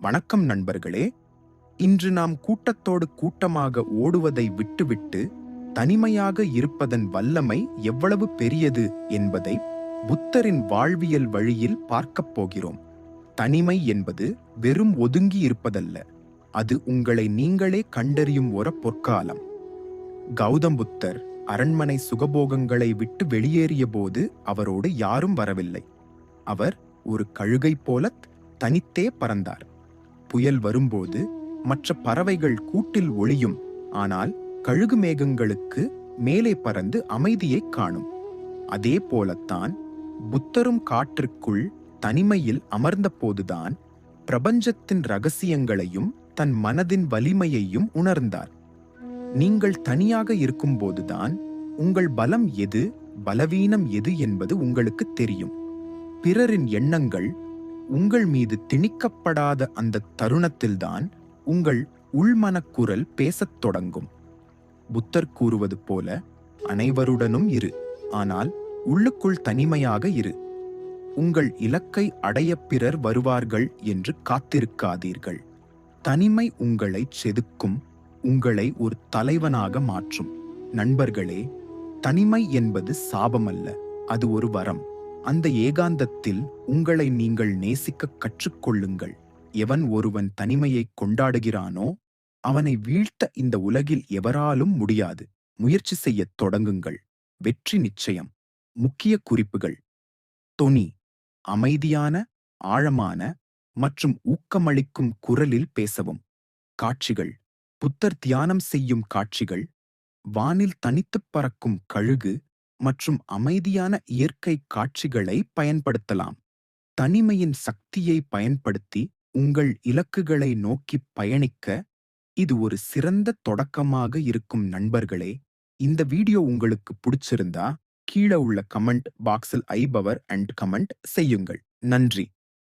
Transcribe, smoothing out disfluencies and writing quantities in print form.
வணக்கம் நண்பர்களே. இன்று நாம் கூட்டத்தோடு கூட்டமாக ஓடுவதை விட்டுவிட்டு தனிமையாக இருப்பதன் வல்லமை எவ்வளவு பெரியது என்பதை புத்தரின் வாழ்வியல் வழியில் பார்க்கப் போகிறோம். தனிமை என்பது வெறும் ஒதுங்கி இருப்பதல்ல, அது உங்களை நீங்களே கண்டறியும் ஒரு பொற்காலம். கௌதம் புத்தர் அரண்மனை சுகபோகங்களை விட்டு வெளியேறிய போது அவரோடு யாரும் வரவில்லை. அவர் ஒரு கழுகை போல தனித்தே பறந்தார். புயல் வரும்போது மற்ற பறவைகள் கூட்டில் ஒளியும், ஆனால் கழுகு மேகங்களுக்கு மேலே பறந்து அமைதியை காணும். அதே போலத்தான் புத்தரும் காற்றிற்குள் தனிமையில் அமர்ந்தபோதுதான் பிரபஞ்சத்தின் ரகசியங்களையும் தன் மனதின் வலிமையையும் உணர்ந்தார். நீங்கள் தனியாக இருக்கும்போதுதான் உங்கள் பலம் எது, பலவீனம் எது என்பது உங்களுக்கு தெரியும். பிறரின் எண்ணங்கள் உங்கள் மீது திணிக்கப்படாத அந்த தருணத்தில்தான் உங்கள் உள்மனக்குரல் பேசத் தொடங்கும். புத்தர் கூறுவது போல, அனைவருடனும் இரு, ஆனால் உள்ளுக்குள் தனிமையாக இரு. உங்கள் இலக்கை அடைய பிறர் வருவார்கள் என்று காத்திருக்காதீர்கள். தனிமை உங்களை செதுக்கும், உங்களை ஒரு தலைவனாக மாற்றும். நண்பர்களே, தனிமை என்பது சாபமல்ல, அது ஒரு வரம். அந்த ஏகாந்தத்தில் உங்களை நீங்கள் நேசிக்க கற்றுக்கொள்ளுங்கள். எவன் ஒருவன் தனிமையை கொண்டாடுகிறானோ அவனை வீழ்த்த இந்த உலகில் எவராலும் முடியாது. முயற்சி செய்யத் தொடங்குங்கள். வெற்றி நிச்சயம். முக்கிய குறிப்புகள்: தொனி அமைதியான, ஆழமான மற்றும் ஊக்கமளிக்கும் குரலில் பேசவும். காட்சிகள்: புத்தர் தியானம் செய்யும் காட்சிகள், வானில் தனித்துப் பறக்கும் கழுகு மற்றும் அமைதியான இயற்கை காட்சிகளை பயன்படுத்தலாம். தனிமையின் சக்தியை பயன்படுத்தி உங்கள் இலக்குகளை நோக்கி பயணிக்க இது ஒரு சிறந்த தொடக்கமாக இருக்கும். நண்பர்களே, இந்த வீடியோ உங்களுக்கு பிடிச்சிருந்தா கீழே உள்ள கமெண்ட் பாக்ஸில் ஐ பவர் அண்ட் கமெண்ட் செய்யுங்கள். நன்றி.